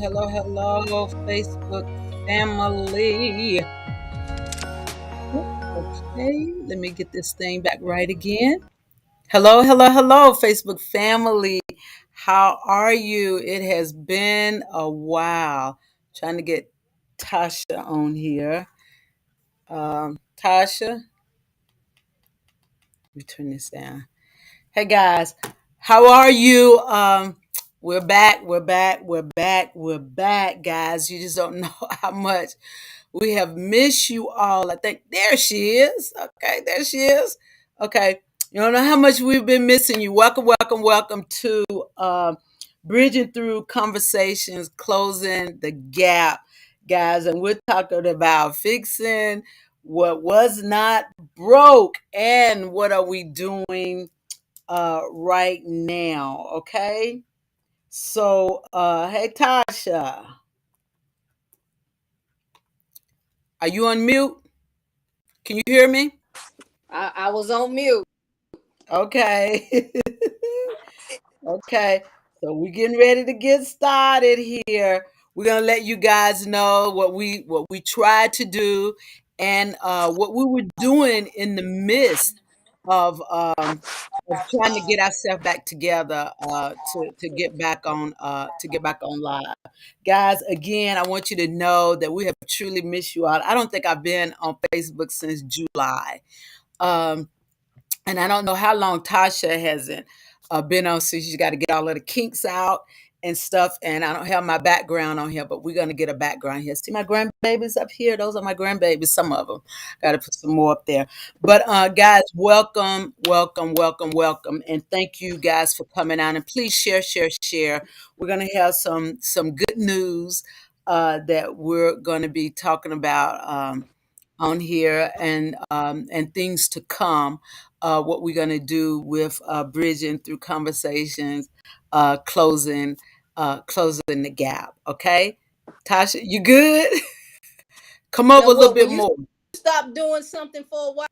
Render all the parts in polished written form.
hello, Facebook family. Okay, let me get this thing back right again. Hello, Facebook family. How are you? It has been a while. Trying to get Tasha on here. Tasha, let me turn this down. Hey guys, how are you? We're back, guys. You just don't know how much we have missed you all. I think there she is. Okay, there she is. Okay, you don't know how much we've been missing you. Welcome to Bridging Through Conversations, Closing the Gap, guys. And we're talking about fixing what was not broke and what are we doing right now. Okay. So hey Tasha, are you on mute? Can you hear me? I was on mute. Okay. Okay. So we're getting ready to get started here. We're gonna let you guys know what we tried to do and what we were doing in the midst of trying to get ourselves back together to get back on live. Guys, again, I want you to know that we have truly missed you out. I don't think I've been on Facebook since July. Um, and I don't know how long Tasha hasn't been on, so she's got to get all of the kinks out and stuff. And I don't have my background on here, but we're gonna get a background here. See my grandbabies up here; those are my grandbabies. Some of them. Got to put some more up there. But guys, welcome, and thank you guys for coming out. And please share. We're gonna have some good news that we're gonna be talking about on here and things to come, what we're going to do with bridging through conversations, closing the gap. Okay, Tasha, you good? Come You over know a little what? bit When you more. stop doing something for a while,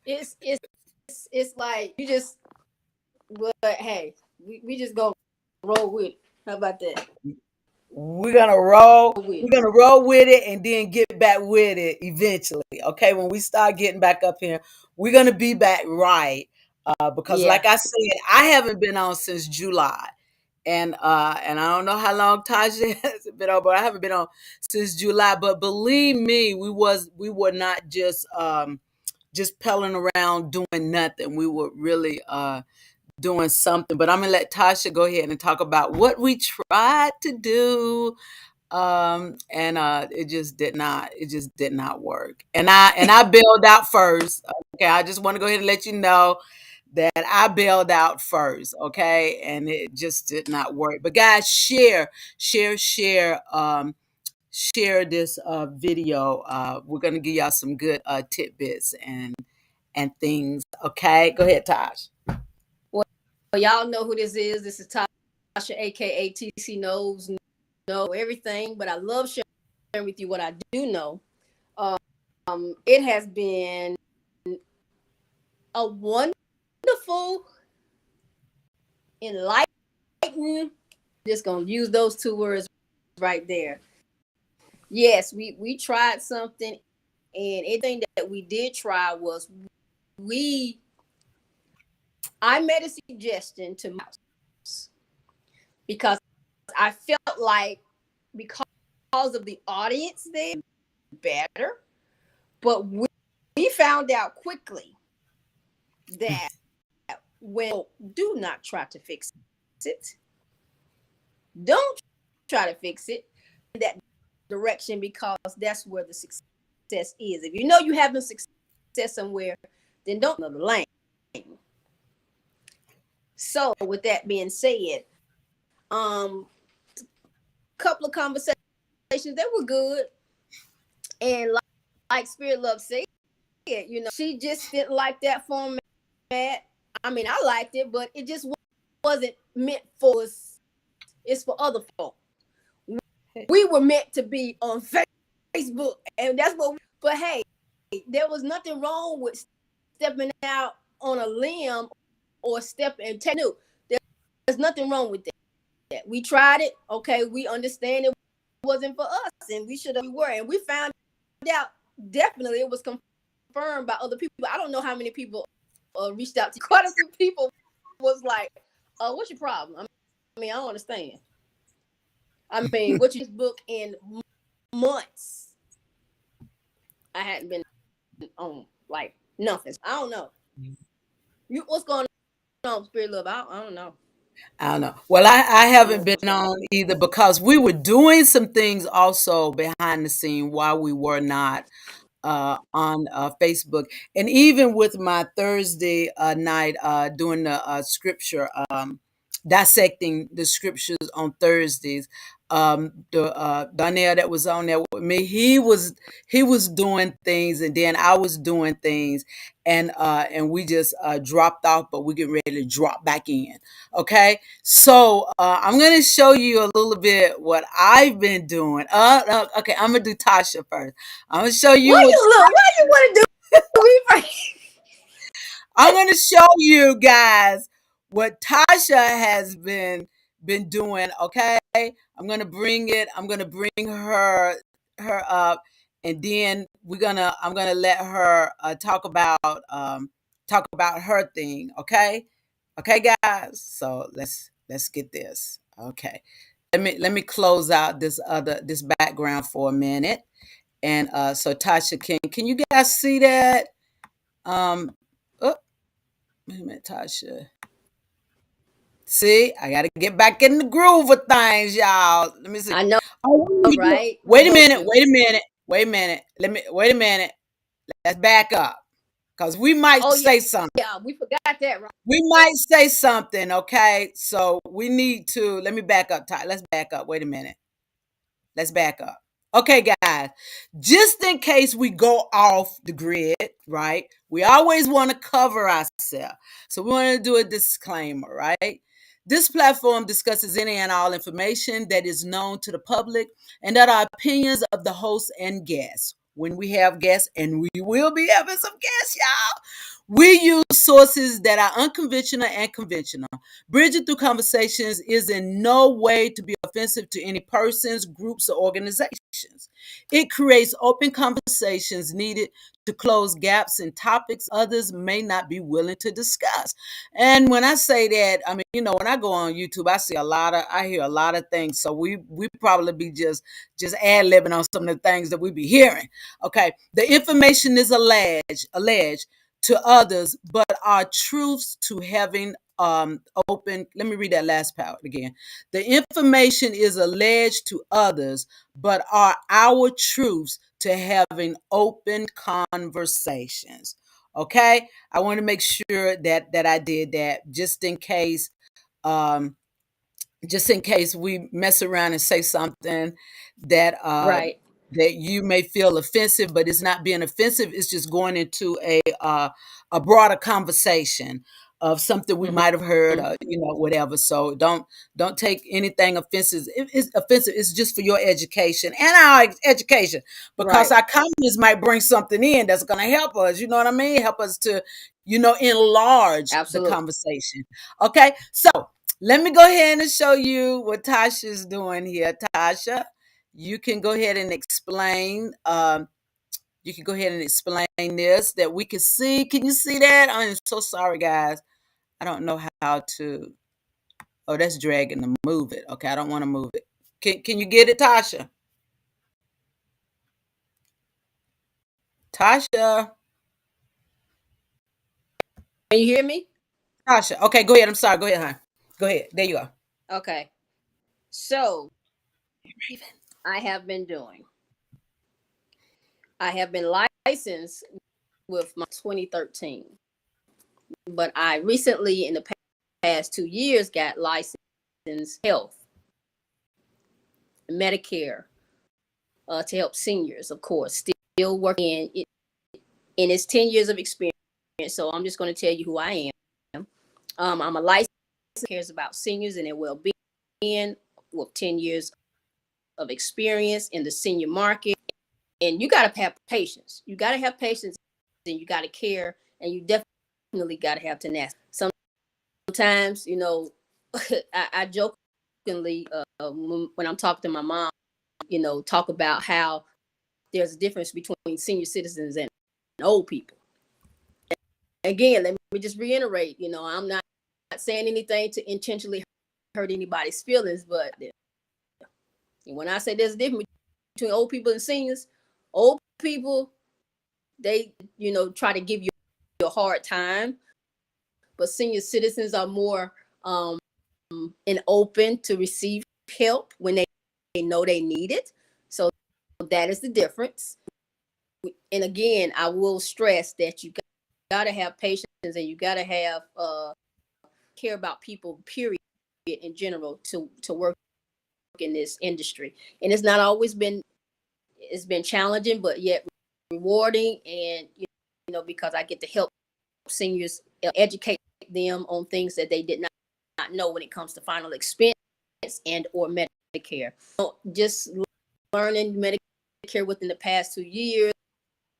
it's like you just. But hey, we just gonna roll with it. How about that? We're gonna roll. With We're gonna roll with it and then get back with it eventually. Okay, when we start getting back up here, we're gonna be back right. Because, yeah. like I said, I haven't been on since July. And I don't know how long Taja has been on, but I haven't been on since July. But believe me, we were not just pelling around doing nothing. We were really doing something. But I'm gonna let Tasha go ahead and talk about what we tried to do. And it just did not work. And I bailed out first. Okay, I just want to go ahead and let you know that I bailed out first, okay? And it just did not work. But guys, share this video. We're gonna give y'all some good tidbits and things. Okay, go ahead, Tosh. Well, y'all know who this is. This is Tasha, aka TC knows know everything. But I love sharing with you what I do know. It has been a wonderful, enlightening. Just gonna use those two words right there. Yes, we tried something, and anything that we did try was we. I made a suggestion to my house because I felt like because of the audience there better, but we found out quickly that when do not try to fix it, don't try to fix it in that direction because that's where the success is. If you know you having success somewhere, then don't know the lane. So with that being said, couple of conversations that were good, and like Spirit Love said, she just didn't like that format. I mean, I liked it, but it just wasn't meant for us. It's for other folk. We were meant to be on Facebook, and that's what. But hey, there was nothing wrong with stepping out on a limb or stepping. There's nothing wrong with that. that. We tried it. Okay, we understand it wasn't for us, and we should have. We were, and we found out definitely it was confirmed by other people. I don't know how many people reached out to. Quite a few people was like, "What's your problem?" I mean, I don't understand. I mean, what you book in months? I hadn't been on like nothing. I don't know. What's going on, Spirit Love? I don't know. I don't know. Well, I I don't haven't know been what's going on. on either because we were doing some things also behind the scene while we were not on Facebook. And even with my Thursday night doing the scripture, dissecting the scriptures on Thursdays, the Donnell that was on there with me, he was doing things, and then I was doing things, and we just dropped off, but we get ready to drop back in. Okay, so I'm gonna show you a little bit what I've been doing. Okay, I'm gonna do Tasha first. I'm gonna show you Why what you look? Why you want to do me first? I'm gonna show you guys what Tasha has been doing. Okay, I'm gonna bring it. I'm gonna bring her up, and then I'm gonna let her talk about her thing. Okay, okay, guys. So let's get this. Okay, let me close out this background for a minute. And so Tasha, can you guys see that? Um, oh, wait a minute, Tasha. See, I got to get back in the groove of things, y'all. Let me see. I know, Oh, what are you doing? right? We Wait a both minute. do. Wait a minute. Wait a minute. Wait a minute. Let's back up because we might Oh say something. yeah, we forgot that, right? We might say something. Okay, so we need to. Let me back up. Let's back up. Wait a minute. Let's back up. Okay, guys, just in case we go off the grid, right? We always want to cover ourselves. So we want to do a disclaimer, right? This platform discusses any and all information that is known to the public and that are opinions of the host and guests. When we have guests, and we will be having some guests, y'all, we use sources that are unconventional and conventional. Bridging through conversations is in no way to be offensive to any persons, groups, or organizations. It creates open conversations needed to close gaps in topics others may not be willing to discuss. And when I say that, I mean, when I go on YouTube, I hear a lot of things. So we probably be just ad-libbing on some of the things that we be hearing. Okay. The information is alleged to others, but are truths to having open. Let me read that last part again. The information is alleged to others, but are our truths to having open conversations. Okay, I want to make sure that I did that um, just in case we mess around and say something that Right. that you may feel offensive, but it's not being offensive. It's just going into a broader conversation of something we might have heard, Mm-hmm. or whatever. So don't take anything offensive. It's offensive. It's just for your education and our education, because Right. our comments might bring something in that's going to help us. You know what I mean? Help us to enlarge the Absolutely. conversation. Okay, so let me go ahead and show you what Tasha's doing here. Tasha, you can go ahead and explain. You can go ahead and explain this that we can see. Can you see that? I'm so sorry, guys. I don't know how to. Oh, that's dragging to move it. Okay, I don't want to move it. Can you get it, Tasha? Tasha. Can you hear me? Tasha. Okay, go ahead. I'm sorry. Go ahead, hon. Go ahead. There you go. Okay. So I have been doing. I have been licensed with my 2013, but I recently, in the past 2 years, got licensed health, Medicare, to help seniors. Of course, still working in its 10 years of experience. So I'm just going to tell you who I am. I'm a licensed cares about seniors and their well-being with 10 years of experience in the senior market. And you got to have patience. You got to have patience, and you got to care, and you definitely got to have tenacity. Sometimes, I joke when I'm talking to my mom, talk about how there's a difference between senior citizens and old people. Again, let me just reiterate, I'm not saying anything to intentionally hurt anybody's feelings, but when I say there's a difference between old people and seniors, old people, they, try to give you a hard time, but senior citizens are more and open to receive help when they know they need it. So that is the difference. And again, I will stress that you got to have patience and you got to have care about people, period, in general, to work in this industry. And it's not always been, it's been challenging, but yet rewarding. And because I get to help seniors, educate them on things that they did not know when it comes to final expense and or Medicare. Just learning Medicare within the past 2 years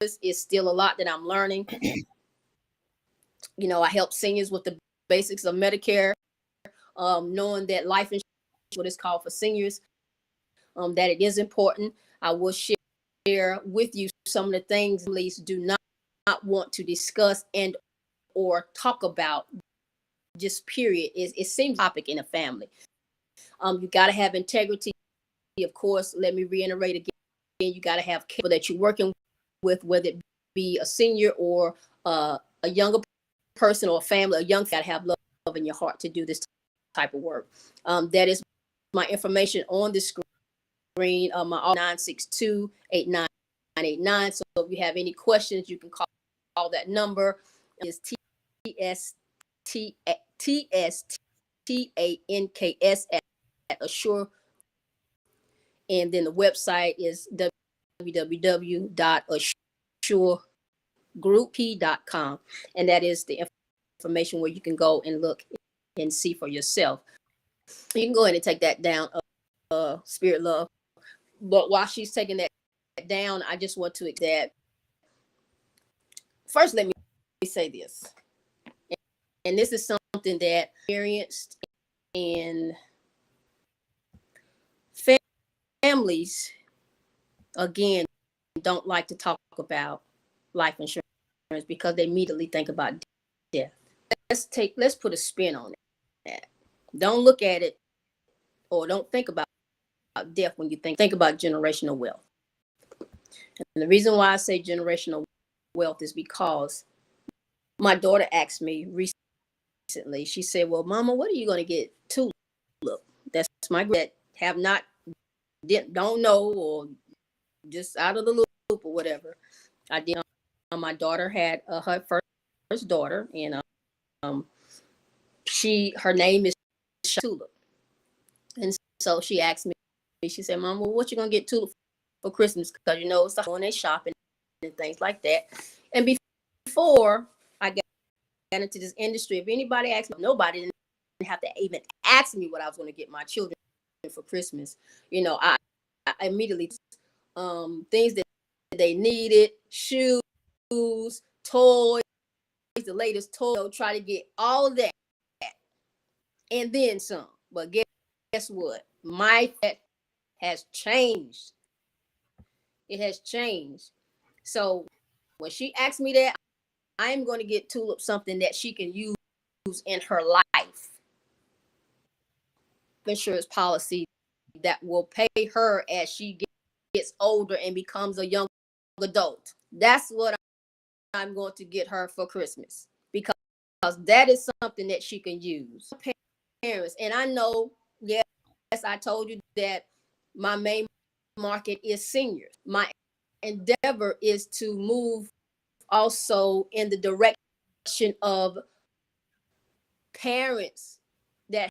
is still a lot that I'm learning. I help seniors with the basics of Medicare, knowing that life insurance is what it's called for seniors, that it is important. I will share with you some of the things families do not want to discuss and or talk about, just period. It seems topic in a family. You got to have integrity. Of course, let me reiterate again, you got to have people that you're working with, whether it be a senior or a younger person or a family, a young, got to have love in your heart to do this type of work. That is my information on the screen. My 962-8989. So if you have any questions, you can call that number. It's TSTANKS at Assure. And then the website is www.assuregroup.com. And that is the information where you can go and look and see for yourself. You can go ahead and take that down, Spirit Love. But while she's taking that down, I just want to that. First, let me say this. And this is something that I experienced in families, again, don't like to talk about life insurance because they immediately think about death. Let's put a spin on that. Don't look at it or don't think about death when you think about generational wealth. And the reason why I say generational wealth is because my daughter asked me recently, she said, well, Mama, what are you going to get Tulip? That's my that have not, don't know, or just out of the loop or whatever. I did. My daughter had her first daughter, and her name is Tulip. And so she asked me, she said, Mom, well, what you gonna get Tulip for Christmas? Because it's when they shopping and things like that. And before I got into this industry, if anybody asked me, nobody didn't have to even ask me what I was going to get my children for Christmas. I immediately things that they needed, shoes, toys, the latest toy, try to get all of that and then some. But guess what? My pet has changed. It has changed. So when she asked me that, I am going to get Tulip something that she can use in her life. Insurance policy that will pay her as she gets older and becomes a young adult. That's what I'm going to get her for Christmas, because that is something that she can use. Parents, and I know, yes, I told you that my main market is seniors. My endeavor is to move also in the direction of parents that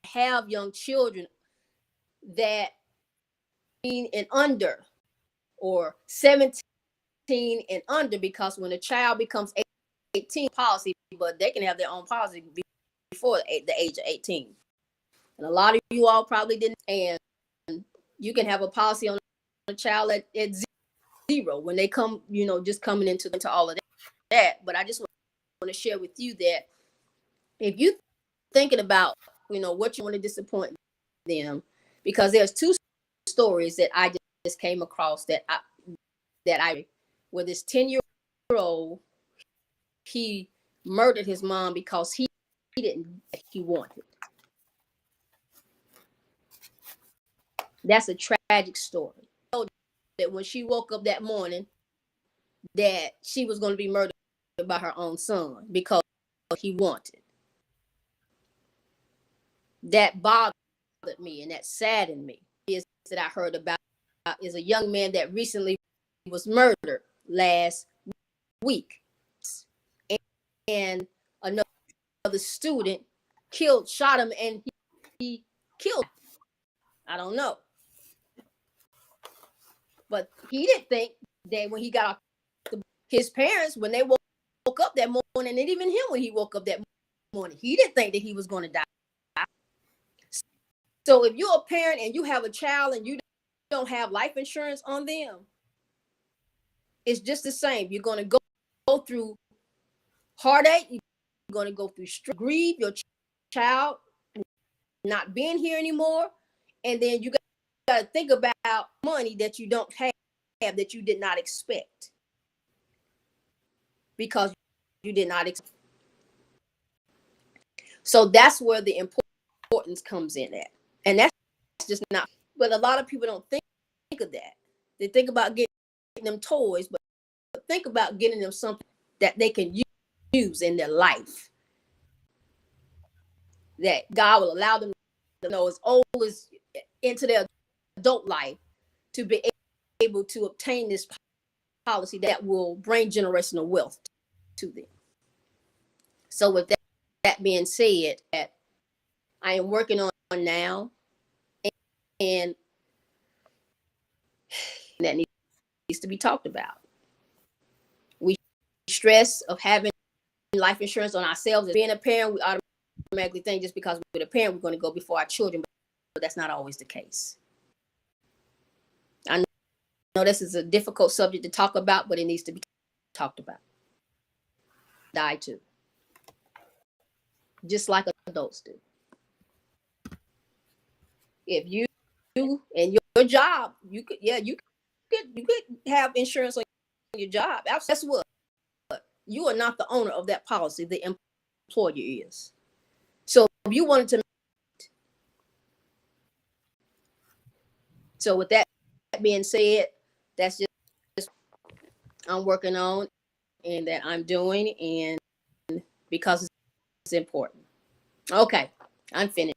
have young children that and under, or 17 and under, because when a child becomes 18 policy, but they can have their own policy before the age of 18. And a lot of you all probably didn't, and you can have a policy on a child at 0 when they come, just coming into all of that. But I just want to share with you that if you thinking about, what you want to disappoint them because there's two stories that I just came across that I where this 10-year-old, he murdered his mom because he didn't he wanted. That's a tragic story. That when she woke up that morning, that she was going to be murdered by her own son because he wanted. That bothered me and that saddened me. Is that I heard about is a young man that recently was murdered last week, and another student shot him, and he killed him. I don't know, but he didn't think that when he got off his parents, when they woke up that morning, and even him when he woke up that morning, he didn't think that he was going to die. So if you're a parent and you have a child and you don't have life insurance on them, it's just the same. You're going to go through heartache. You're going to go through grief, your child not being here anymore. And then you got to think about money that you don't have, that you did not expect, because you did not expect. So that's where the importance comes in at. And that's just not, but a lot of people don't think of that. They think about getting them toys, but think about getting them something that they can use in their life, that God will allow them to know as old as into their adult life to be able to obtain this policy that will bring generational wealth to them. So with that being said, that I am working on now, and that needs to be talked about. We stress of having life insurance on ourselves. As being a parent, we automatically think just because we're a parent, we're going to go before our children, but that's not always the case. I know this is a difficult subject to talk about, but it needs to be talked about. Die too, just like adults do. If you and your job, you could have insurance on your job. Guess what? You are not the owner of that policy. The employer is. So if you wanted to, so with that being said, that's just I'm working on, and that I'm doing, and because it's important. Okay, I'm finished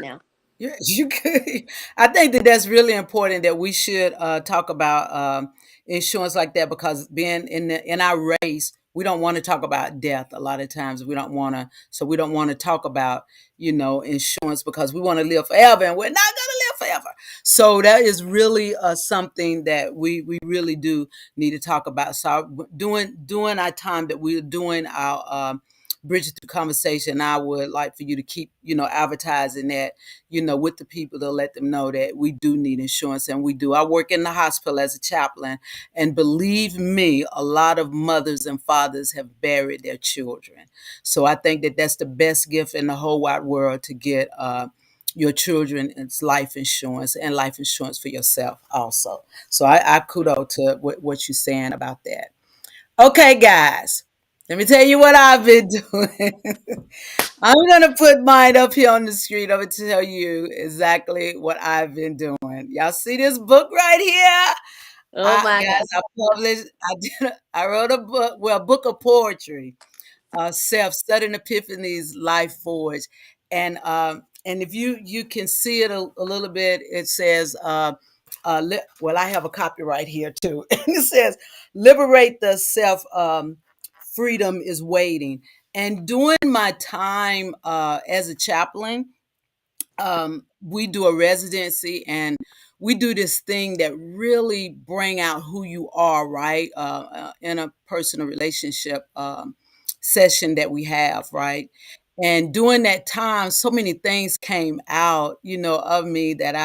now. You could. I think that that's really important that we should talk about insurance like that, because being in our race, we don't want to talk about death a lot of times. We don't want to, so we don't want to talk about insurance, because we want to live forever, and we're not gonna live forever. So that is really something that we really do need to talk about. So during our time that we're doing our Bridget through conversation, I would like for you to keep advertising that with the people, to let them know that we do need insurance, and we do. I work in the hospital as a chaplain, and believe me, a lot of mothers and fathers have buried their children. So I think that that's the best gift in the whole wide world, to get your children its life insurance, and life insurance for yourself also. So I kudos to what you're saying about that. Okay, guys, let me tell you what I've been doing. I'm gonna put mine up here on the screen. I'm gonna tell you exactly what I've been doing. Y'all see this book right here? Oh my God. Guys, I wrote a book, well, a book of poetry, self studying epiphanies, life forge, and if you can see it a little bit, it says, well, I have a copy right here too. It says, liberate the self. Freedom is waiting. And during my time as a chaplain, we do a residency, and we do this thing that really bring out who you are, right? In a personal relationship session that we have, right? And during that time, so many things came out, of me that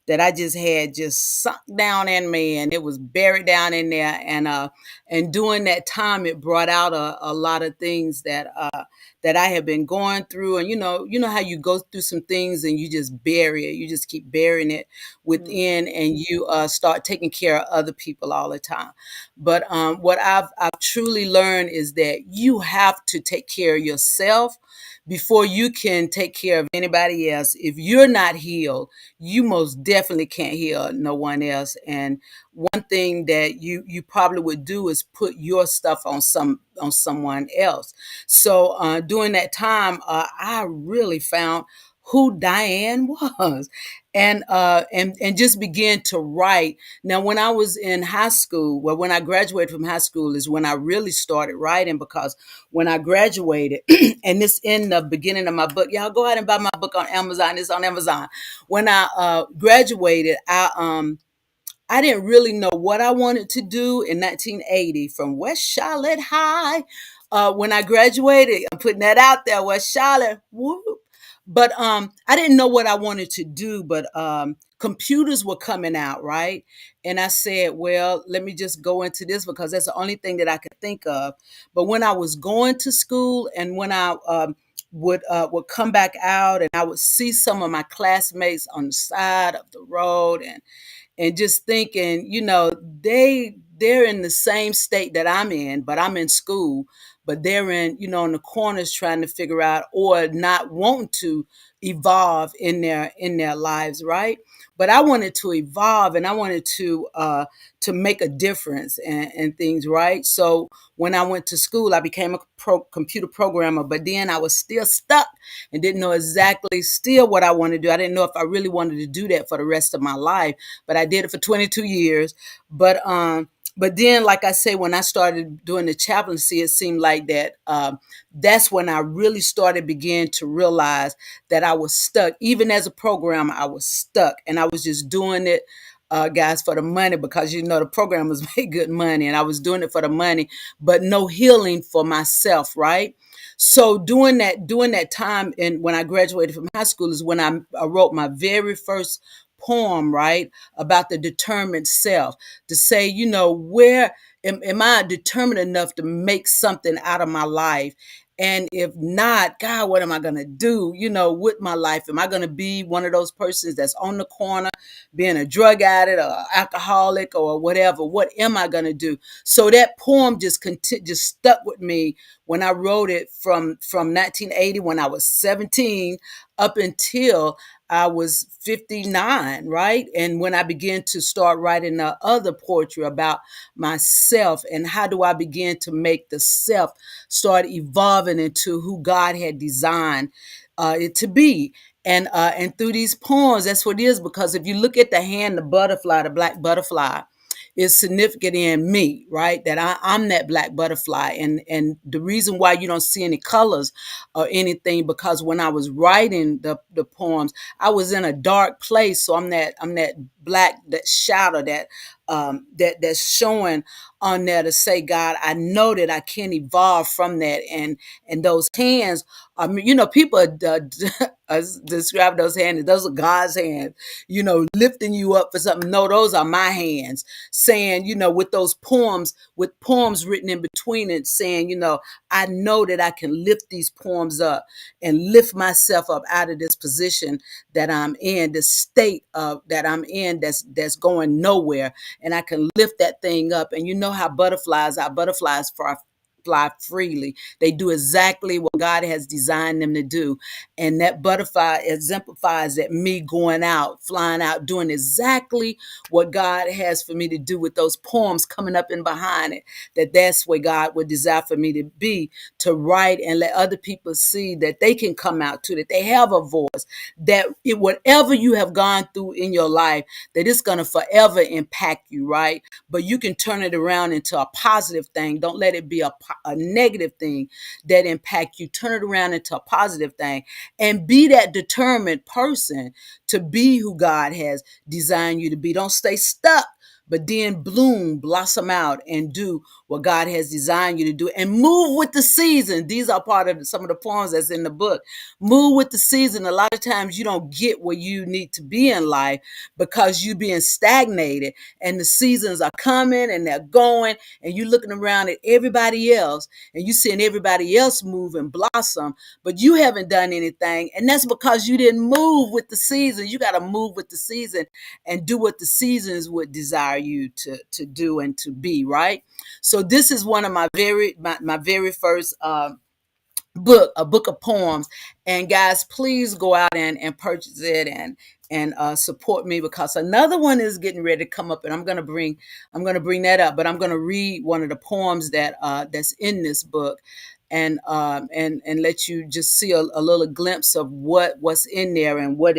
that I just had just sunk down in me, and it was buried down in there. And during that time, it brought out a lot of things that I have been going through. And you know how you go through some things and you just bury it, you just keep burying it Mm. within, and you start taking care of other people all the time. But what I've truly learned is that you have to take care of yourself before you can take care of anybody else. If you're not healed, you most definitely can't heal no one else. And one thing that you probably would do is put your stuff on someone else. So during that time, I really found who Diane was, and just began to write. Now, when I was in high school, well, when I graduated from high school, is when I really started writing, because when I graduated, and this in the beginning of my book, y'all go ahead and buy my book on Amazon. It's on Amazon. When I graduated, I didn't really know what I wanted to do in 1980 from West Charlotte High. When I graduated, I'm putting that out there, West Charlotte. Whoop. But I didn't know what I wanted to do, but computers were coming out, right? And I said, well, let me just go into this because that's the only thing that I could think of. But when I was going to school, and when I would come back out, and I would see some of my classmates on the side of the road, and just thinking, they're in the same state that I'm in, but I'm in school, but they're in the corners trying to figure out, or not wanting to evolve in their lives, right? But I wanted to evolve, and I wanted to make a difference, and things, right? So when I went to school, I became a computer programmer, but then I was still stuck and didn't know exactly still what I wanted to do. I didn't know if I really wanted to do that for the rest of my life, but I did it for 22 years. But then, like I say, when I started doing the chaplaincy, it seemed like that that's when I really started begin to realize that I was stuck. Even as a programmer, I was stuck, and I was just doing it, guys, for the money, because the programmers made good money, and I was doing it for the money, but no healing for myself, right? So during that time, and when I graduated from high school, is when I wrote my very first poem, right, about the determined self, to say, where am I determined enough to make something out of my life? And if not, God, what am I going to do, with my life? Am I going to be one of those persons that's on the corner being a drug addict or alcoholic or whatever? What am I going to do? So that poem just stuck with me when I wrote it from 1980, when I was 17, up until I was 59, right? And when I began to start writing the other poetry about myself, and how do I begin to make the self start evolving into who God had designed it to be. And through these poems, that's what it is. Because if you look at the hand, the butterfly, the black butterfly, is significant in me, right? That I'm that black butterfly. And the reason why you don't see any colors or anything, because when I was writing the poems, I was in a dark place. So I'm that black, that shadow, that's showing on there, to say, God, I know that I can evolve from that. And those hands, people describe those hands, those are God's hands, lifting you up for something. No, those are my hands, saying, with those poems, with poems written in between it, saying, I know that I can lift these poems up and lift myself up out of this position that I'm in, the state of that I'm in, that's going nowhere. And I can lift that thing up. And you know how our butterflies fly freely. They do exactly what God has designed them to do. And that butterfly exemplifies that, me going out, flying out, doing exactly what God has for me to do, with those poems coming up in behind it, that's where God would desire for me to be, to write and let other people see that they can come out too, that they have a voice, that whatever you have gone through in your life, that it's going to forever impact you, right? But you can turn it around into a positive thing. Don't let it be a negative thing that impact you. Turn it around into a positive thing, and be that determined person to be who God has designed you to be. Don't stay stuck, but then bloom, blossom out, and do what God has designed you to do, and move with the season. These are part of some of the poems that's in the book. Move with the season. A lot of times you don't get where you need to be in life because you're being stagnated, and the seasons are coming and they're going, and you're looking around at everybody else, and you seeing everybody else move and blossom, but you haven't done anything, and that's because you didn't move with the season. You got to move with the season and do what the seasons would desire you to do and to be, right? So this is one of my very first book, a book of poems. And guys, please go out and purchase it and support me, because another one is getting ready to come up, and I'm gonna bring that up. But I'm gonna read one of the poems that's in this book, and let you just see a little glimpse of what's in there and what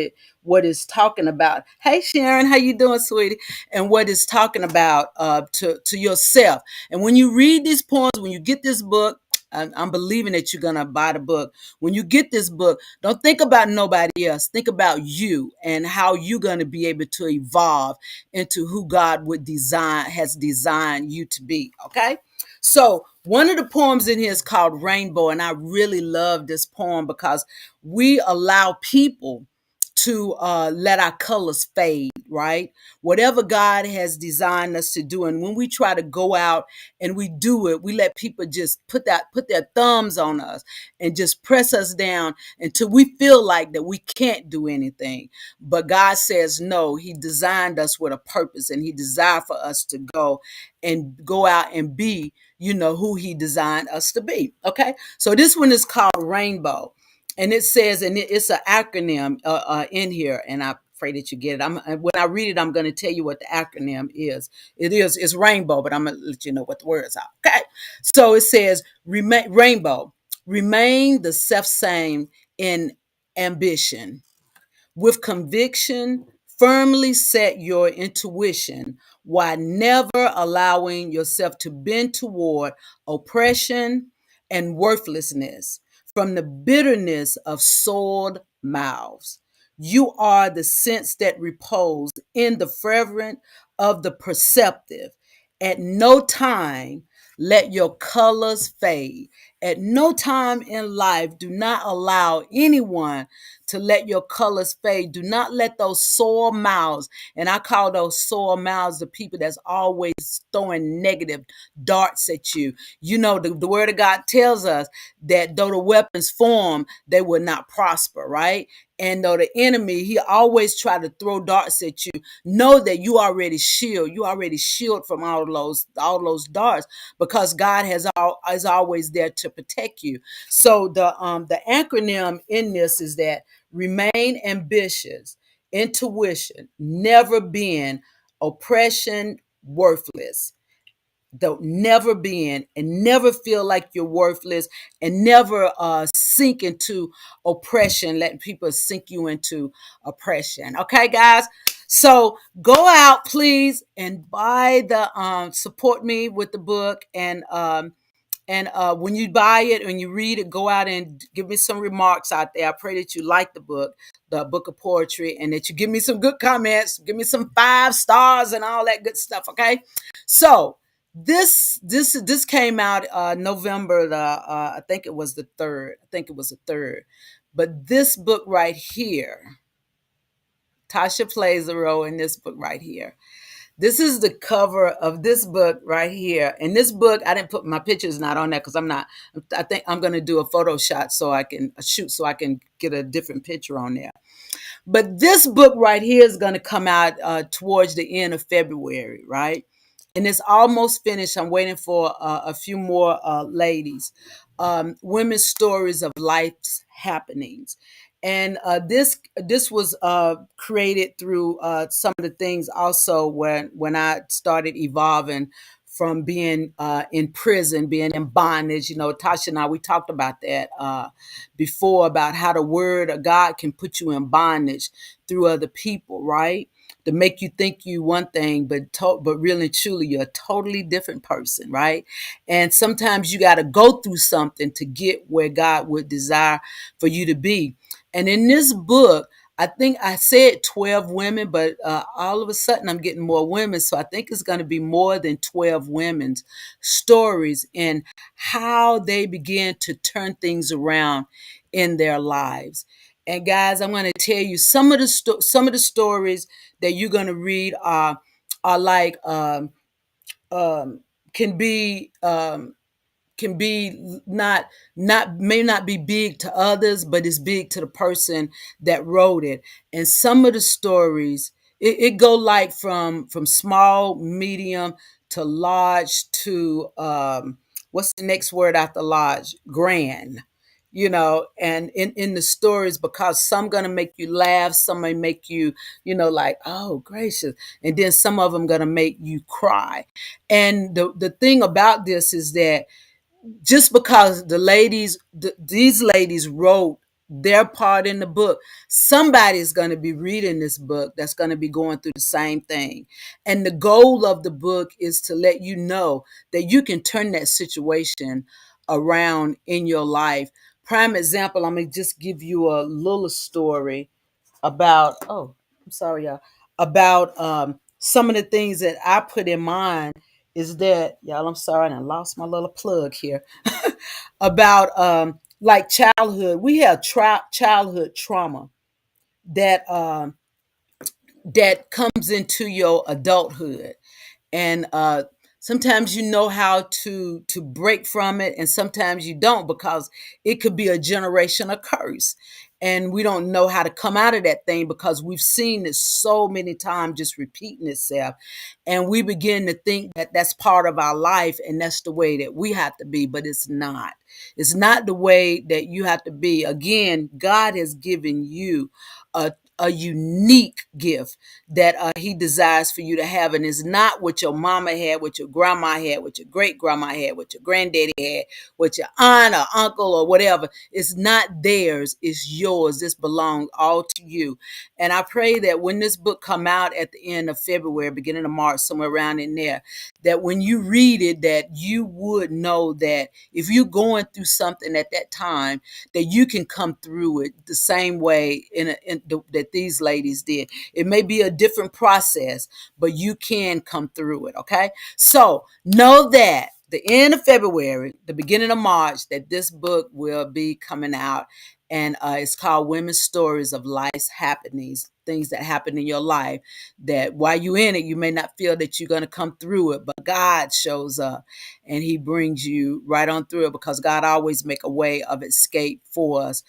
it's talking about. Hey Sharon, how you doing, sweetie? And what it's talking about to yourself. And when you read these poems, when you get this book, I'm believing that you're gonna buy the book. When you get this book, don't think about nobody else. Think about you and how you're gonna be able to evolve into who God has designed you to be. Okay. So one of the poems in here is called Rainbow, and I really love this poem because we allow people to let our colors fade, right? Whatever God has designed us to do, and when we try to go out and we do it, we let people just put their thumbs on us and just press us down until we feel like that we can't do anything. But God says no. He designed us with a purpose, and He desired for us to go out and be, who He designed us to be. Okay, so this one is called Rainbow. And it says, and it's an acronym in here, and I pray that you get it. When I read it, I'm going to tell you what the acronym is. It's rainbow, but I'm going to let you know what the words are. Okay, so it says, rainbow, remain the self same in ambition. With conviction, firmly set your intuition while never allowing yourself to bend toward oppression and worthlessness from the bitterness of soiled mouths. You are the sense that repose in the fervent of the perceptive. At no time let your colors fade. At no time in life do not allow anyone to let your colors fade. Do not let those sore mouths, and I call those sore mouths the people that's always throwing negative darts at you. The word of God tells us that though the weapons form, they will not prosper, right? And though the enemy, he always try to throw darts at you, know that you already shield from all those darts, because God is always there to protect you. So the acronym in this is that remain ambitious, intuition, never being, oppression, worthless. Don't never being, and never feel like you're worthless, and never sink into oppression, letting people sink you into oppression. Okay, guys. So go out, please, and buy support me with the book, and when you buy it and you read it, go out and give me some remarks out there. I pray that you like the book of poetry, and that you give me some good comments, give me some 5 stars and all that good stuff. Okay. So this came out November I think it was the 3rd. I think it was the 3rd. But this book right here, Tasha plays a role in this book right here. This is the cover of this book right here. And this book, I didn't put my pictures not on there because I think I'm going to do a photo shot so I can shoot so I can get a different picture on there. But this book right here is going to come out towards the end of February, right? And it's almost finished. I'm waiting for a few more ladies. Women's stories of life's happenings. And this was created through some of the things also when I started evolving from being in prison, being in bondage. Tasha and I, we talked about that before, about how the word of God can put you in bondage through other people, right? To make you think you one thing, but really and truly you're a totally different person, right? And sometimes you got to go through something to get where God would desire for you to be. And in this book, I think I said 12 women, but all of a sudden I'm getting more women. So I think it's going to be more than 12 women's stories and how they begin to turn things around in their lives. And guys, I'm going to tell you some of the stories that you're going to read are like um, can be can be not may not be big to others, but it's big to the person that wrote it. And some of the stories, it go like from small, medium to large to what's the next word after large? Grand. And in the stories, because some gonna make you laugh, some may make you, like, oh gracious, and then some of them gonna make you cry. And the thing about this is that just because these ladies wrote their part in the book, somebody's going to be reading this book that's going to be going through the same thing. And the goal of the book is to let you know that you can turn that situation around in your life. Prime example, I'm going to just give you a little story about, oh, I'm sorry, y'all, about some of the things that I put in mind is that, y'all, I'm sorry, and I lost my little plug here, about like childhood. We have childhood trauma that that comes into your adulthood, and sometimes you know how to break from it, and sometimes you don't, because it could be a generational curse, and we don't know how to come out of that thing because we've seen it so many times just repeating itself, and we begin to think that that's part of our life and that's the way that we have to be, but it's not the way that you have to be. Again, God has given you a unique gift that he desires for you to have. And it's not what your mama had, what your grandma had, what your great grandma had, what your granddaddy had, what your aunt or uncle or whatever. It's not theirs, it's yours. This belongs all to you. And I pray that when this book come out at the end of February, beginning of March, somewhere around in there, that when you read it, that you would know that if you're going through something at that time, that you can come through it the same way that these ladies did. It may be a different process, but you can come through it. Okay. So know that the end of February, the beginning of March, that this book will be coming out. And it's called Women's Stories of Life's Happenings, things that happen in your life that while you're in it, you may not feel that you're going to come through it, but God shows up and he brings you right on through it, because God always make a way of escape for us,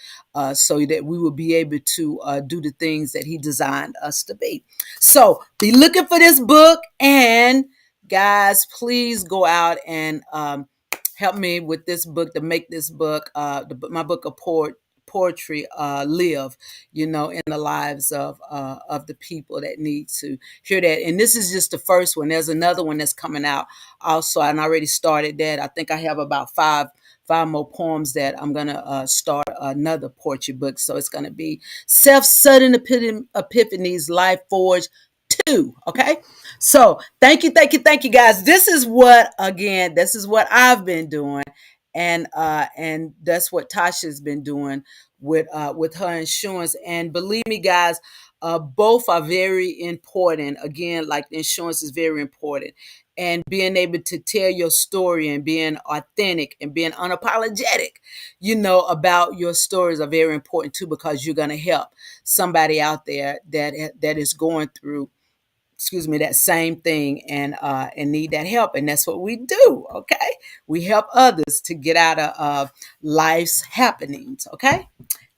so that we will be able to do the things that he designed us to be. So be looking for this book, and guys, please go out and help me with this book to make this book, my book of poetry, live, in the lives of the people that need to hear that. And this is just the first one. There's another one that's coming out also, and I already started that. I think I have about five more poems that I'm gonna start another poetry book. So it's gonna be Self-Sudden Epiphanies, Life Forge 2. Okay. So thank you guys. This is what I've been doing, and that's what Tasha's been doing with her insurance. And believe me, guys, both are very important. Again, like the insurance is very important, and being able to tell your story and being authentic and being unapologetic, about your stories are very important too, because you're going to help somebody out there that is going through, that same thing, and need that help. And that's what we do. Okay. We help others to get out of life's happenings. Okay.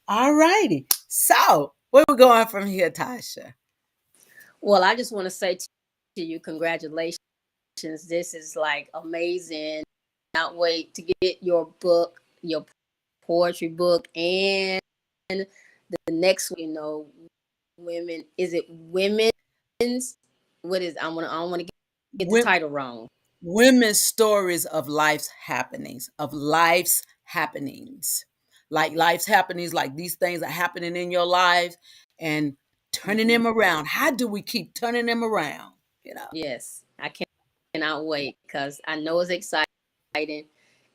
All righty. So where we going from here, Tasha? Well, I just want to say to you, congratulations. This is like amazing. Not wait to get your book, your poetry book, and the next, women. Is it women's? What is? I don't want to get the title wrong. Women's stories of life's happenings, like life's happenings, like these things are happening in your life, and turning them around. How do we keep turning them around? Yes, I cannot wait because I know it's exciting,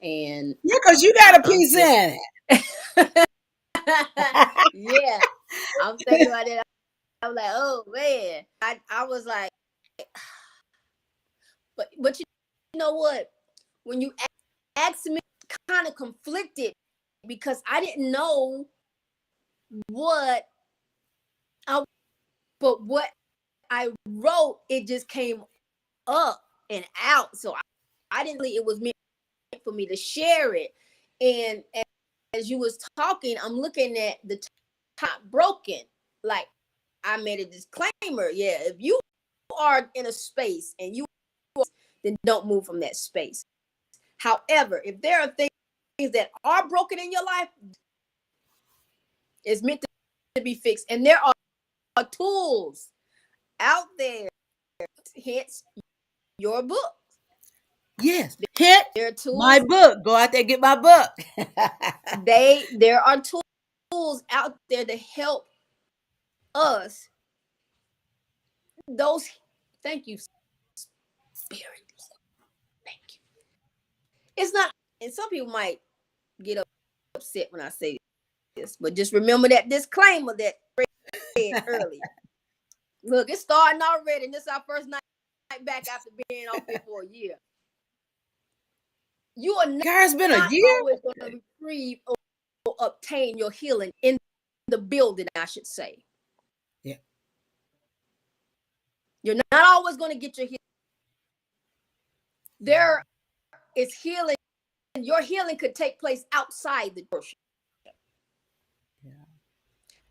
and Yeah, because you got a I'm piece just in it. yeah. I'm thinking about that. I'm like, oh man. I was like, but you know what? When you asked me, kind of conflicted because I didn't know what I, but what I wrote, it just came up and out. So I didn't think it was meant for me to share it. And as you was talking, I'm looking at the top broken. Like I made a disclaimer. Yeah, if you are in a space and you then don't move from that space. However, if there are things that are broken in your life, it's meant to be fixed. And there are tools out there, hence your book. Yes. Hint, There are my tools. book. Go out there, get my book. There are tools out there to help us. Those, thank you, Spirit. Thank you. It's not, and some people might get upset when I say this, but just remember that disclaimer that I read earlier. Look, it's starting already, and this is our first night back after being off here for a year. You are Girl, it's been a not year. always going to retrieve or obtain your healing in the building, I should say. Yeah. You're not always going to get your healing. There is healing. Your healing could take place outside the church. Yeah.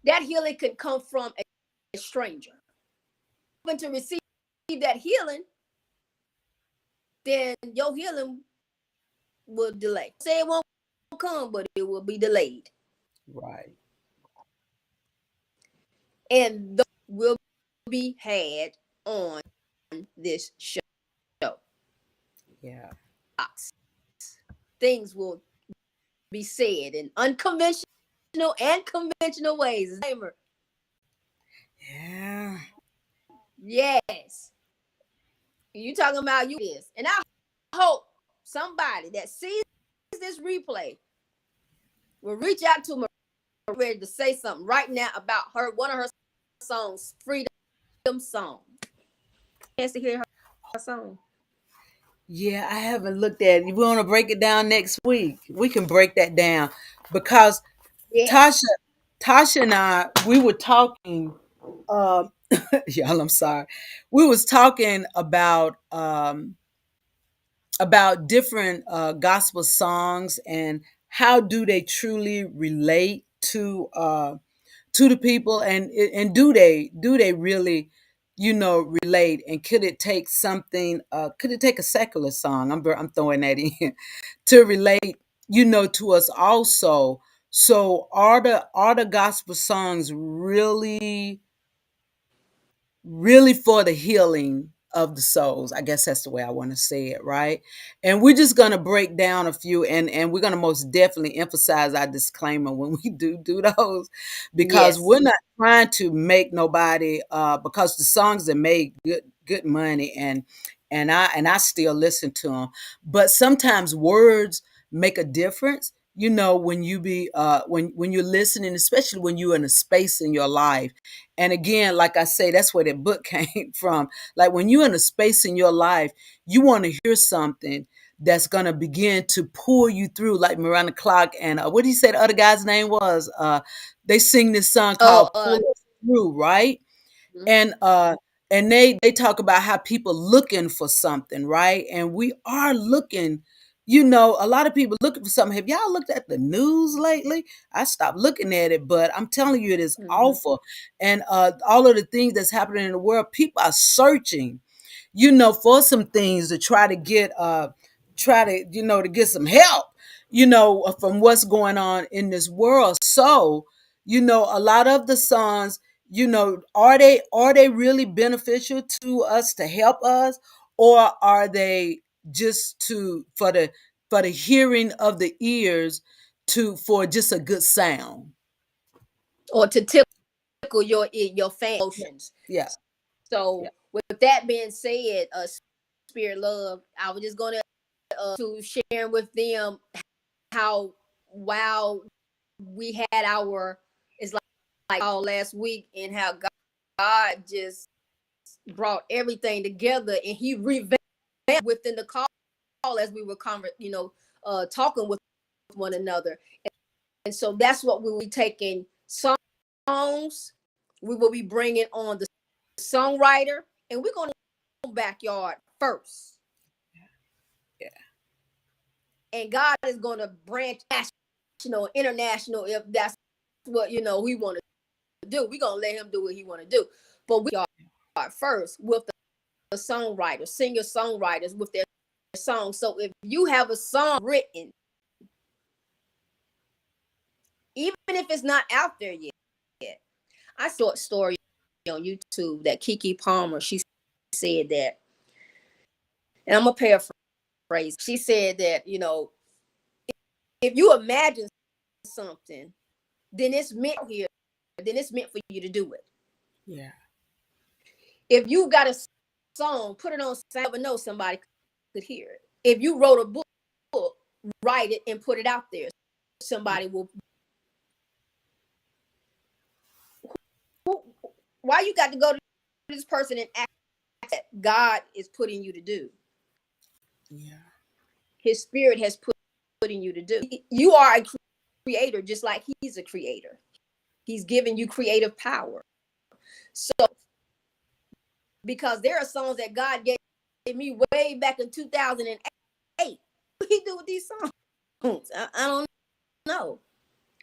That healing could come from a stranger. When to receive that healing, then your healing will delay. Say it won't come, but it will be delayed. Right. And those will be had on this show. Yeah. Things will be said in unconventional and conventional ways. Yeah. Yes. You talking about you this. And I hope somebody that sees this replay will reach out to me ready to say something right now about her, one of her songs, Freedom Song. Chance to hear her song. Yeah, I haven't looked at it. We want to break it down next week. We can break that down because Yes. Tasha and I, we were talking. Um, y'all, I'm sorry. We was talking about different gospel songs and how do they truly relate to the people, and do they really relate, and could it take something, could it take a secular song, I'm throwing that in, to relate to us also. So are the gospel songs really for the healing of the souls? I guess that's the way I want to say it, right? And we're just going to break down a few, and we're going to most definitely emphasize our disclaimer when we do those, because Yes. we're not trying to make nobody, because the songs that make good money, and I still listen to them, but sometimes words make a difference, when you be when you're listening, especially when you're in a space in your life. And again, like I say, that's where that book came from. Like when you're in a space in your life, you want to hear something that's going to begin to pull you through, like Miranda Clark and what did you say the other guy's name was? They sing this song Oh, called Pull Us Through, right? And they talk about how people looking for something, right? And we are looking, a lot of people looking for something. Have y'all looked at the news lately? I stopped looking at it, but I'm telling you, it is awful. And all of the things that's happening in the world, people are searching, for some things to try to get to get some help, from what's going on in this world. So, a lot of the songs, are they really beneficial to us, to help us, or are they just to for the hearing of the ears, for just a good sound? or to tickle your fan emotions. Yeah. Yeah. So with that being said, Spirit Love, I was just gonna to share with them how while we had our, it's all last week, and how God just brought everything together, and He revamped within the call as we were talking with one another. And so that's what we will be taking songs. We will be bringing on the songwriter, and we're going to backyard first. Yeah. And God is going to branch national, international, if that's what we want to do. We're going to let Him do what He want to do. But we start first with the songwriters, singer-songwriters with their song. So if you have a song written, even if it's not out there yet, I saw a story on YouTube that Keke Palmer, she said that, and I'm gonna paraphrase. She said that, if you imagine something, then it's meant here, then it's meant for you to do it. Yeah. If you got a song, put it on, I never know somebody could hear it. If you wrote a book, write it and put it out there. Somebody will. Why you got to go to this person and act that God is putting you to do? Yeah. His Spirit has putting you to do. You are a creator, just like He's a creator. He's giving you creative power. So, because there are songs that God gave me way back in 2008. What He do with these songs? I don't know.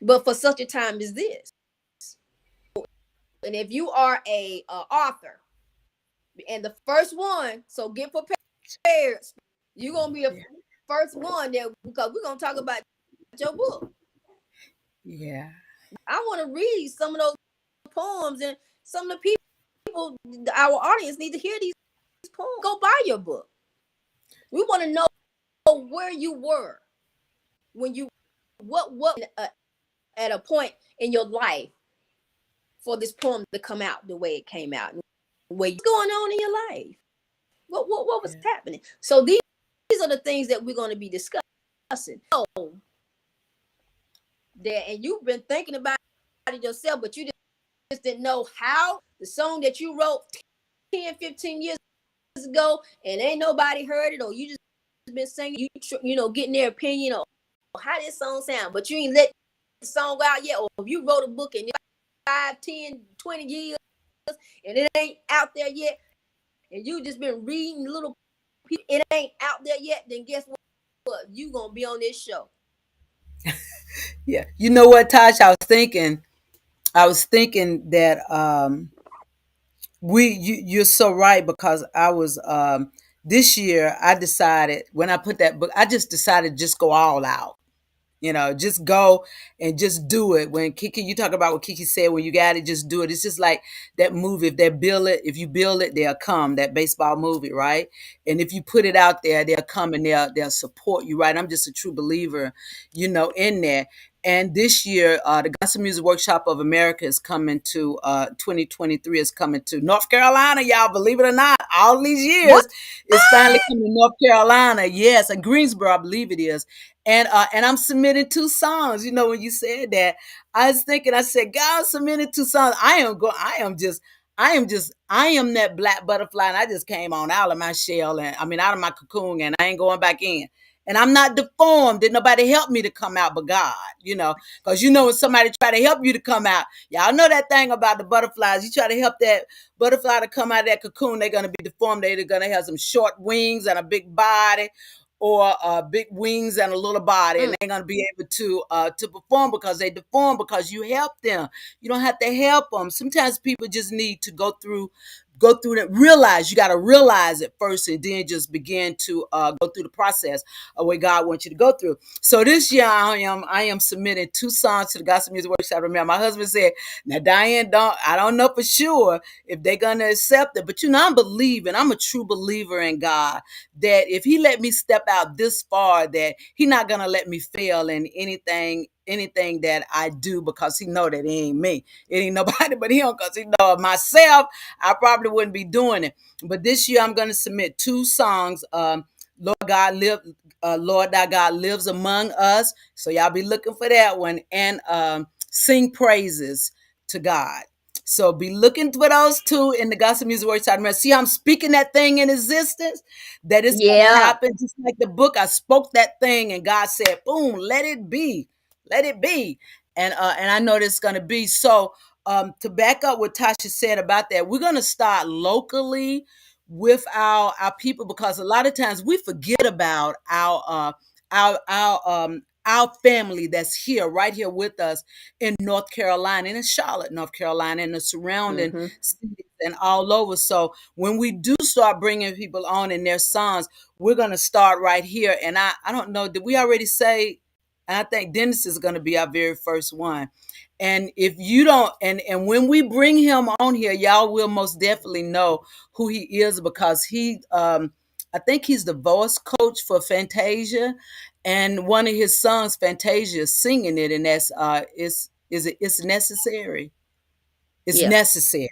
But for such a time as this. And if you are a author, and the first one, so get prepared. You're gonna be the first one there, because we're gonna talk about your book. Yeah. I want to read some of those poems, and some of the people, our audience, need to hear these poems. Go buy your book. We want to know where you were when you what at a point in your life for this poem to come out the way it came out. What's going on in your life? What was happening? So these are the things that we're going to be discussing. So that, and you've been thinking about it yourself, but you just didn't know how. The song that you wrote 10, 15 years ago, and ain't nobody heard it, or you just been singing, getting their opinion on how this song sound, but you ain't let the song out yet. Or if you wrote a book and 5, 10, 20 years and it ain't out there yet, and you just been reading little people, it ain't out there yet, then guess what? You gonna be on this show. Yeah. You know what, Tosh? I was thinking that you're so right, because I was this year I decided, when I put that book, I just decided to just go all out. Just go and just do it. When Keke, you talk about what Keke said, when you got it, just do it. It's just like that movie. If you build it, they'll come. That baseball movie, right? And if you put it out there, they'll come and they'll support you, right? I'm just a true believer, in there. And this year, the Gospel Music Workshop of America is coming to 2023 is coming to North Carolina, y'all. Believe it or not, all these years, What? it's finally coming to North Carolina. Yes, and Greensboro, I believe it is. And I'm submitting 2 songs. When you said that, I was thinking, I said, God, I'm submitting 2 songs. I am that black butterfly, and I just came on out of my shell, and out of my cocoon, and I ain't going back in. And I'm not deformed. Did nobody help me to come out but God, because when somebody try to help you to come out, y'all know that thing about the butterflies. You try to help that butterfly to come out of that cocoon, they're going to be deformed. They're going to have some short wings and a big body, or big wings and a little body, and they're going to be able to perform, because they deform because you help them. You don't have to help them. Sometimes people just need to go through that. You got to realize it first, and then just begin to go through the process of what God wants you to go through. So this year I am submitting 2 songs to the Gospel Music Workshop. Remember, my husband said, now Diane, I don't know for sure if they're gonna accept it, but I'm a true believer in God, that if He let me step out this far, that He not gonna let me fail in anything that I do, because He know that it ain't me. It ain't nobody but Him, because He know of myself, I probably wouldn't be doing it. But this year I'm going to submit 2 songs. Lord Thy God lives among us. So y'all be looking for that one. And sing praises to God. So be looking for those two in the Gospel Music Workshop. See how I'm speaking that thing in existence? That it's going to Yeah. happen. Just like the book, I spoke that thing and God said, boom, let it be. Let it be. And I know it's going to be. So to back up what Tasha said about that, we're going to start locally with our people, because a lot of times we forget about our family that's here, right here with us in North Carolina and in Charlotte, North Carolina, and the surrounding Mm-hmm. cities and all over. So when we do start bringing people on and their sons, we're going to start right here. And I don't know, did we already say? And I think Dennis is going to be our very first one. And if you don't, and when we bring him on here, y'all will most definitely know who he is, because I think he's the voice coach for Fantasia, and one of his sons, Fantasia, is singing it, and that's it's necessary. It's Yeah. necessary.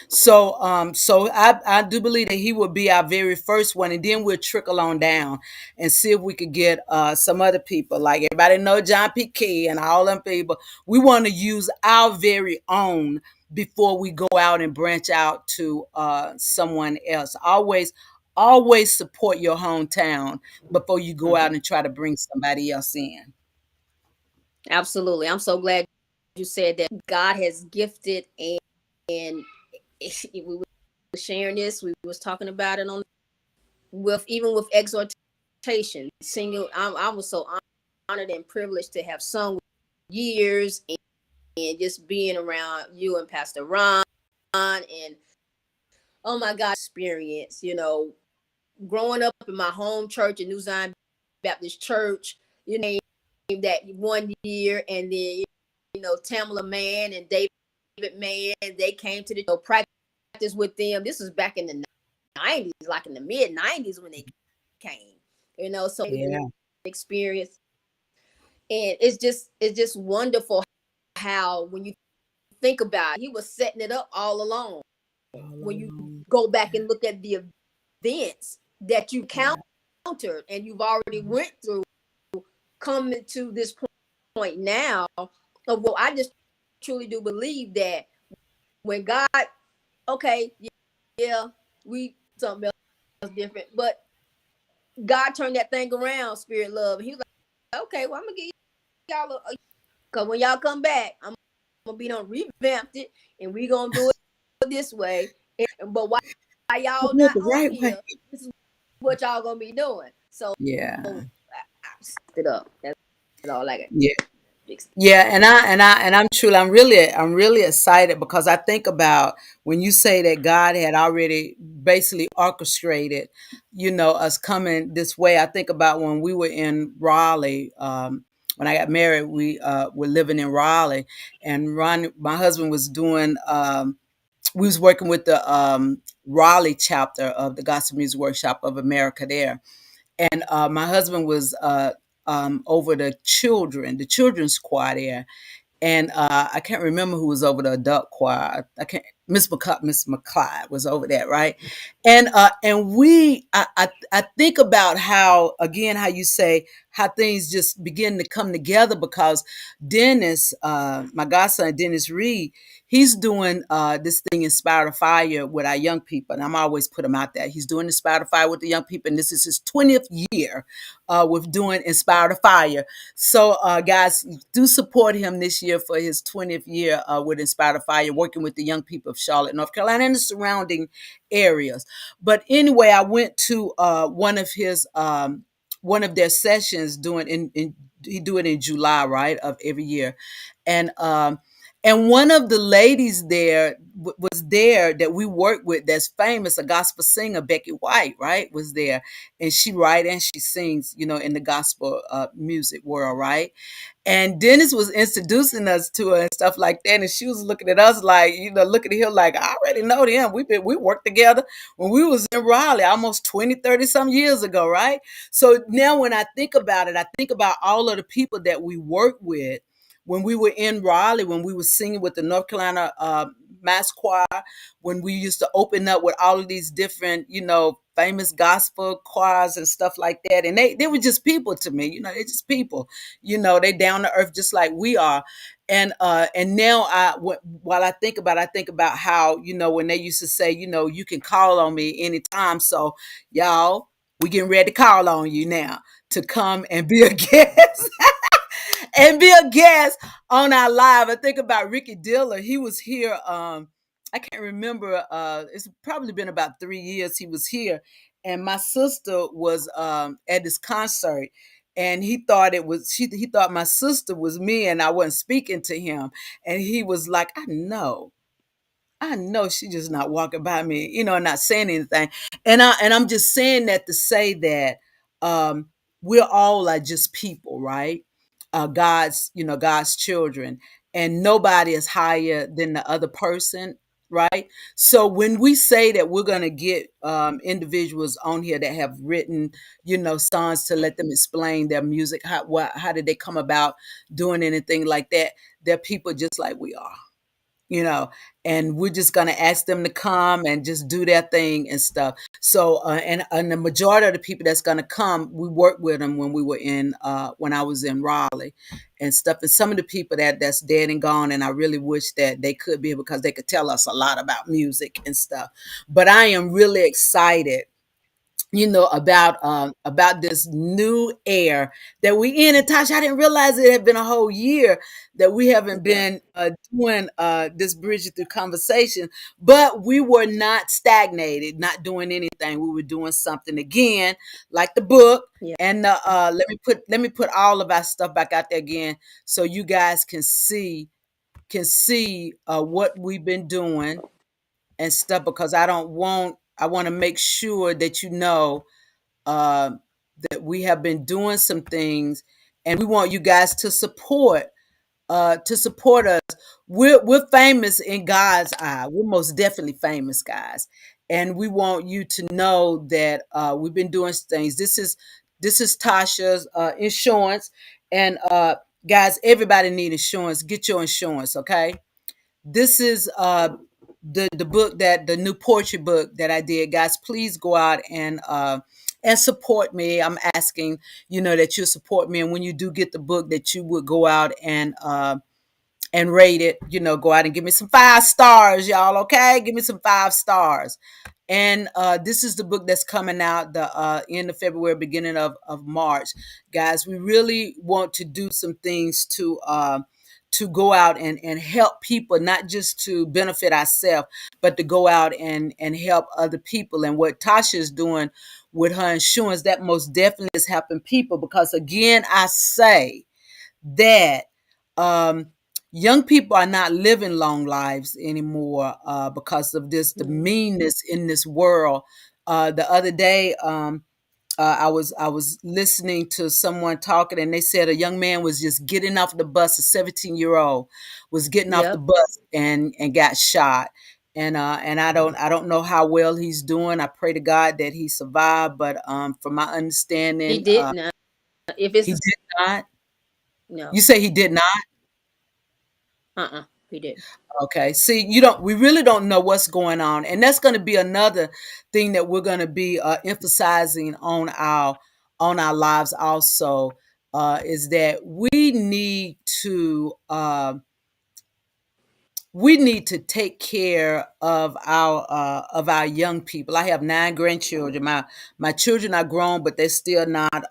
So I do believe that he will be our very first one, and then we'll trickle on down and see if we could get some other people. Like everybody know John P. Key and all them people. We want to use our very own before we go out and branch out to someone else. Always support your hometown before you go Mm-hmm. out and try to bring somebody else in. Absolutely. I'm so glad you said that. God has gifted, and we were sharing this. We was talking about it on with even with exhortation, singing. I was so honored and privileged to have sung years, and just being around you and Pastor Ron, and oh my God, experience. Growing up in my home church in New Zion Baptist Church, that one year, and then Tamala Mann and David Mann, they came to the practice with them. This was back in the 90s, like in the mid 90s when they came. So Yeah. experience, and it's just wonderful how when you think about it, he was setting it up all along. All When you alone. go back and look at the events that you Yeah. countered and you've already went through, coming to this point now of what I just truly do believe that when God, okay, yeah, we something else different, but God turned that thing around, Spirit Love. He was like, okay, well, I'm gonna give y'all because when y'all come back, I'm gonna be done revamped it, and we gonna do it this way. But why y'all Do it not the on right way. here? This is what y'all gonna be doing. So Yeah. I set it up. That's all I got. Yeah. Yeah, I'm really excited, because I think about when you say that God had already basically orchestrated, us coming this way. I think about when we were in Raleigh. When I got married, we were living in Raleigh, and Ron, my husband, was doing. We was working with the Raleigh chapter of the Gospel Music Workshop of America there, and my husband was over the children's choir there, and I can't remember who was over the adult choir. I can't. Miss McClyde was over that, right? And I think about how, again, how you say how things just begin to come together, because Dennis, my godson Dennis Reed, he's doing this thing, Inspire to Fire, with our young people, and I'm always put him out there. He's doing Inspire to Fire with the young people, and this is his 20th year with doing Inspire to Fire. So, guys, do support him this year for his 20th year with Inspire to Fire, working with the young people of Charlotte, North Carolina, and the surrounding areas. But anyway, I went to one of their sessions, doing in he do it in July, right, of every year, and one of the ladies there was there that we work with, that's famous, a gospel singer, Becky White, right, was there, and she write and she sings, in the gospel music world, right? And Dennis was introducing us to her and stuff like that. And she was looking at us like, looking at him like, I already know them. We worked together when we was in Raleigh almost 20, 30 some years ago, right? So now when I think about it, I think about all of the people that we worked with when we were in Raleigh, when we were singing with the North Carolina mass choir, when we used to open up with all of these different, famous gospel choirs and stuff like that. And they were just people to me, they're just people, they down to earth just like we are. And now while I think about how, when they used to say, you can call on me anytime. So y'all, we getting ready to call on you now to come and be a guest and be a guest on our live. I think about Ricky Diller. He was here. I can't remember. It's probably been about 3 years he was here, and my sister was at this concert, and he thought it was he thought my sister was me, and I wasn't speaking to him, and he was like, I know she just not walking by me, not saying anything. And I'm just saying that to say that we're all like just people, right? God's children, and nobody is higher than the other person, right? So when we say that we're gonna get individuals on here that have written, songs to let them explain their music, how did they come about doing anything like that? They're people just like we are, you know, and we're just going to ask them to come and just do their thing and stuff. So, and the majority of the people that's going to come, we worked with them when we were when I was in Raleigh and stuff. And some of the people that's dead and gone, and I really wish that they could be, because they could tell us a lot about music and stuff. But I am really excited, about this new air that we in. And Tasha, I didn't realize it had been a whole year that we haven't Yeah. been doing this Bridget Through Conversation, but we were not stagnated, not doing anything. We were doing something again, like the book. Yeah. And let me put all of our stuff back out there again, so you guys can see what we've been doing and stuff, because I want to make sure that uh, that we have been doing some things, and we want you guys to support us. We're famous in God's eye. We're most definitely famous, guys, and we want you to know that we've been doing things. This is Tasha's insurance, and guys, everybody need insurance. Get your insurance, okay? This is the book, that the new poetry book that I did. Guys, please go out and support me. I'm asking, that you support me, and when you do get the book, that you would go out and rate it. Go out and give me some 5 stars, y'all. Okay, give me some 5 stars. And this is the book that's coming out the end of February, beginning of March. Guys, we really want to do some things to go out and help people, not just to benefit ourselves, but to go out and help other people. And what Tasha is doing with her insurance, that most definitely is helping people, because again, I say that um, young people are not living long lives anymore because of the meanness in this world. The other day, I was listening to someone talking, and they said a young man was just getting off the bus. A 17-year-old was getting off the Yep. bus and got shot. And I don't know how well he's doing. I pray to God that he survived, but from my He understanding, didn't. If it's he the, did not. no. You say he did not? He didn't. Okay. See, we really don't know what's going on. And that's going to be another thing that we're going to be emphasizing on our lives also, is that we need to take care of our young people. I have 9 grandchildren. My children are grown, but they're still not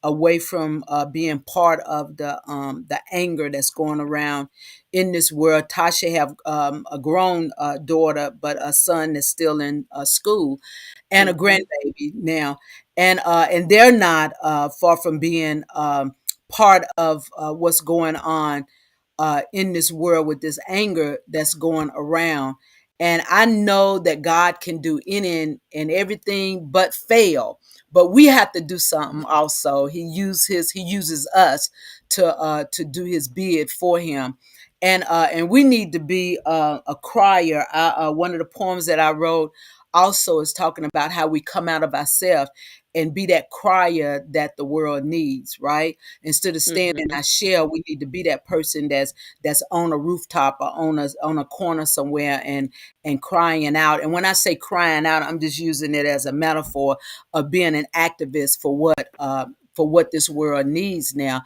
away from being part of the anger that's going around in this world. Tasha have a grown daughter, but a son that's still in school, and a Hmm. grandbaby now, and they're not far from being part of what's going on in this world with this anger that's going around. And I know that God can do any and everything but fail. But we have to do something also. He uses us to do his bid for him. And we need to be a crier. One of the poems that I wrote also is talking about how we come out of ourselves. and be that crier that the world needs, right? Instead of staying in Mm-hmm. our shell, we need to be that person that's on a rooftop or on a corner somewhere and crying out. And when I say crying out, I'm just using it as a metaphor of being an activist for what this world needs now,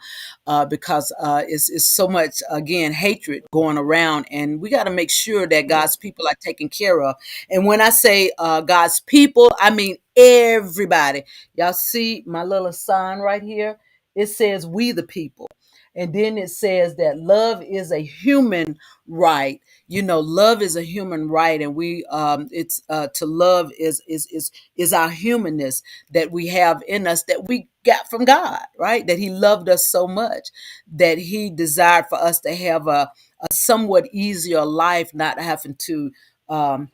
because it's so much, again, hatred going around, and we got to make sure that Yeah. God's people are taken care of. And when I say God's people, I mean everybody. Y'all see my little sign right here? It says "We the people." And then it says that love is a human right. Love is a human right, and we it's to love is our humanness that we have in us, that we got from God, right? That He loved us so much that He desired for us to have a somewhat easier life, um,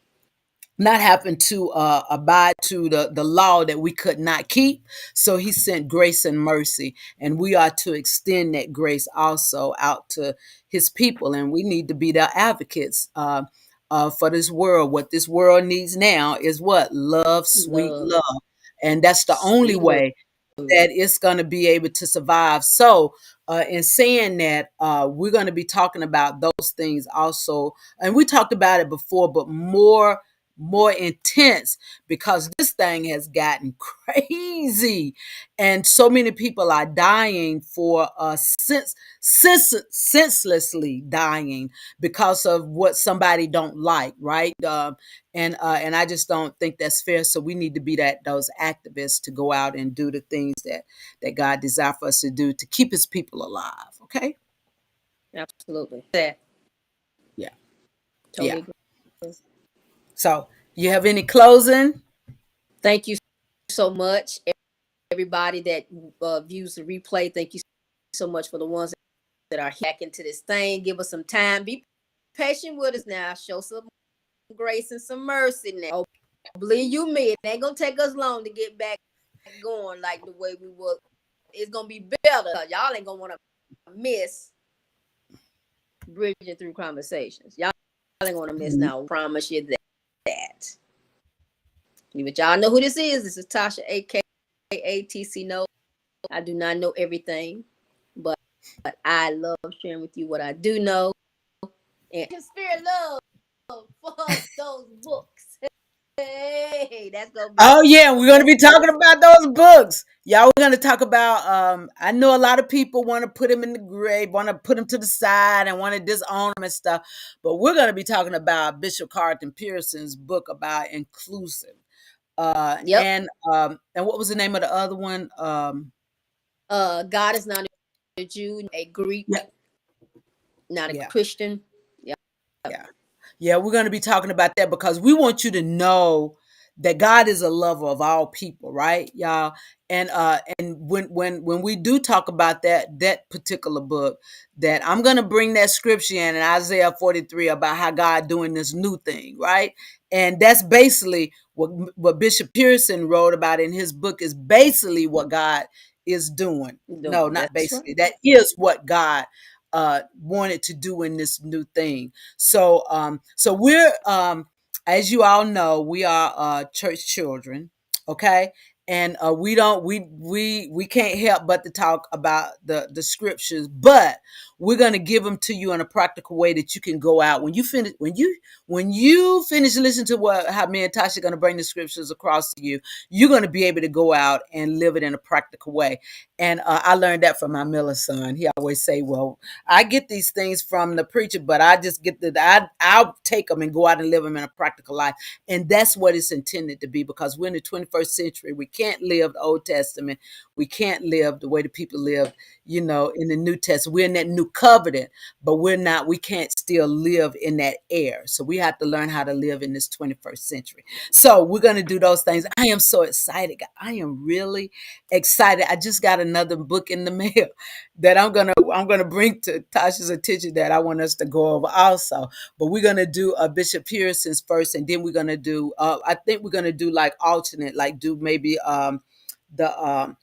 not having to abide to the law that we could not keep. So He sent grace and mercy, and we are to extend that grace also out to His people. And we need to be their advocates for this world. What this world needs now is what? Love, sweet Love. love. And that's the only Sweet love. way that it's going to be able to survive. So, in saying that, we're going to be talking about those things also, and we talked about it before, but more intense, because this thing has gotten crazy, and so many people are dying for senselessly dying because of what somebody don't like, right? And I just don't think that's fair. So we need to be those activists to go out and do the things that God desires for us to do to keep His people alive. Okay. Absolutely. That. Yeah. Totally Yeah. agree. So you have any closing? Thank you so much, everybody that views the replay. Thank you so much for the ones that are back into this thing. Give us some time. Be patient with us now. Show some grace and some mercy now. Oh, believe you me, it ain't gonna take us long to get back going like the way we were. It's gonna be better. Y'all ain't gonna want to miss bridging through conversations. Y'all ain't gonna miss now. I promise you that. But y'all know who this is. This is Tasha, aka TC No. I do not know everything, but I love sharing with you what I do know. And spirit love for those books. Hey, that's gonna be Oh yeah, we're gonna be talking about those books. Y'all, we're gonna talk about I know a lot of people want to put him in the grave, want to put him to the side and want to disown him and stuff. But we're gonna be talking about Bishop Carlton Pearson's book about inclusive. yep. And what was the name of the other one? God is not a Jew, a Greek, Yeah, not a yeah. Christian. Yep. Yeah. Yeah, we're going to be talking about that because we want you to know that God is a lover of all people, right, y'all? And when we do talk about that particular book, that I'm going to bring that scripture in Isaiah 43 about how God doing this new thing, right? And that's basically what Bishop Pearson wrote about in his book, is basically what God is doing. No, not That's right. basically. That is what God wanted to do in this new thing. So we're as you all know, we are church children, okay? And we can't help but to talk about the scriptures, but we're gonna give them to you in a practical way that you can go out when you finish listening to how me and Tasha are gonna bring the scriptures across to you. You're gonna be able to go out and live it in a practical way. And I learned that from my Miller son. He always say, "Well, I get these things from the preacher, but I just get I'll take them and go out and live them in a practical life." And that's what it's intended to be, because we're in the 21st century. We can't live the Old Testament. We can't live the way the people lived, in the New Testament. We're in that new covenant, but we can't still live in that air. So we have to learn how to live in this 21st century. So we're going to do those things. I am so excited. I am really excited. I just got another book in the mail that I'm gonna bring to Tasha's attention, that I want us to go over also. But we're gonna do Bishop Pearson's first, and then we're gonna do. I think we're gonna do like alternate, like do maybe the um,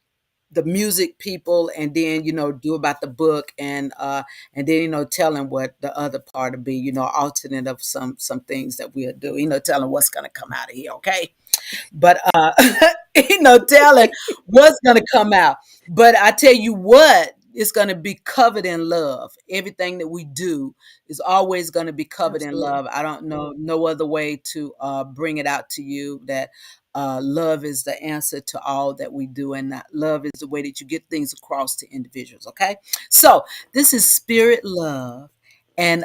the music people, and then do about the book, and then tell them what the other part will be. Alternate of some things that we'll do. Tell them what's gonna come out of here. Okay, but Ain't no telling what's gonna come out. But I tell you what, it's gonna be covered in love. Everything that we do is always gonna be covered in Absolutely. love. I don't know no other way to bring it out to you that love is the answer to all that we do, and that love is the way that you get things across to individuals. Okay, so this is spirit love, and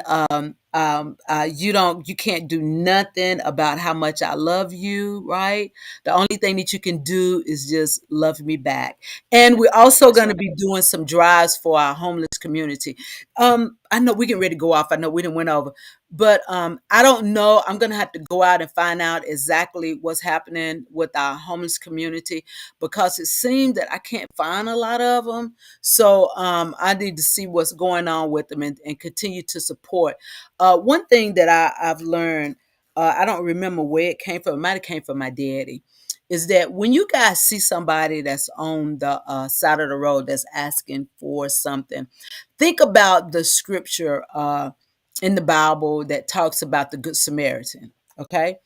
you can't do nothing about how much I love you, right? The only thing that you can do is just love me back. And we're also That's going right. to be doing some drives for our homeless community. I know we get ready to go off. I know we didn't went over, but I don't know. I'm going to have to go out and find out exactly what's happening with our homeless community because it seems that I can't find a lot of them. So I need to see what's going on with them and continue to support. One thing that I've learned, I don't remember where it came from. It might have came from my daddy. Is that when you guys see somebody that's on the side of the road that's asking for something, think about the scripture in the Bible that talks about the Good Samaritan. Okay,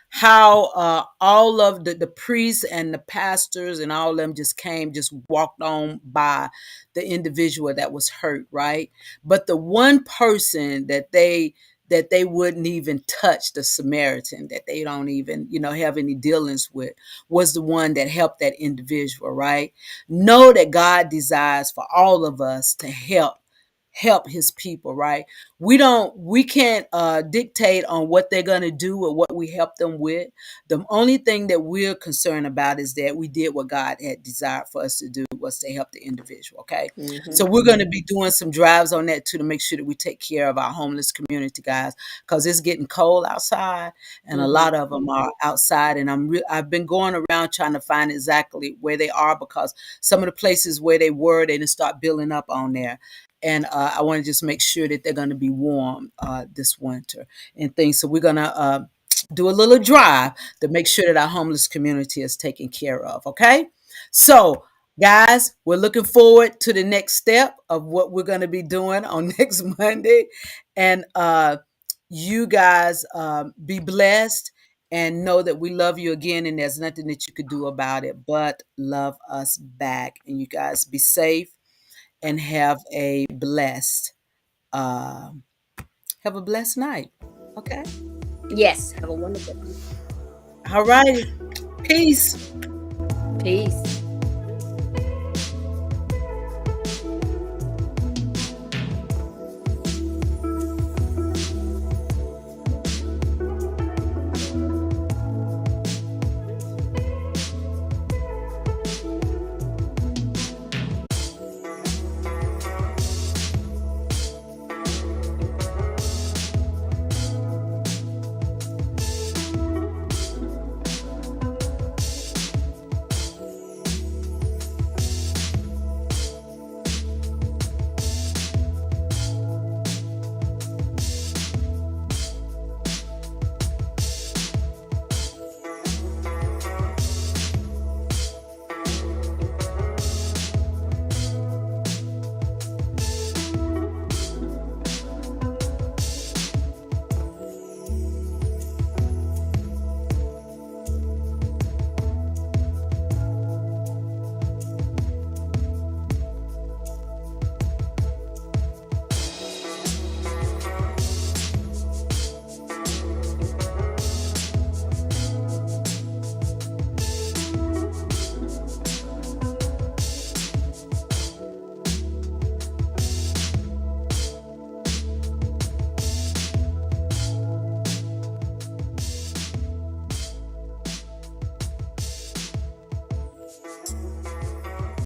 how all of the priests and the pastors and all of them just came, just walked on by the individual that was hurt, right? But the one person that they wouldn't even touch, the Samaritan, that they don't even, have any dealings with, was the one that helped that individual, right? Know that God desires for all of us to help his people, right? We can't dictate on what they're going to do or what we help them with. The only thing that we're concerned about is that we did what God had desired for us to do, was to help the individual. Okay, Mm-hmm. so we're going to be doing some drives on that too, to make sure that we take care of our homeless community, guys, because it's getting cold outside and a Mm-hmm. lot of them are outside. And I've been going around trying to find exactly where they are, because some of the places where they were, they didn't start building up on there. And I want to just make sure that they're going to be warm this winter and things. So we're going to do a little drive to make sure that our homeless community is taken care of. Okay. So, guys, we're looking forward to the next step of what we're going to be doing on next Monday. And you guys be blessed and know that we love you again. And there's nothing that you could do about it but love us back. And you guys be safe and uh, have a blessed night. Okay. Yes. Have a wonderful All righty. Peace. peace.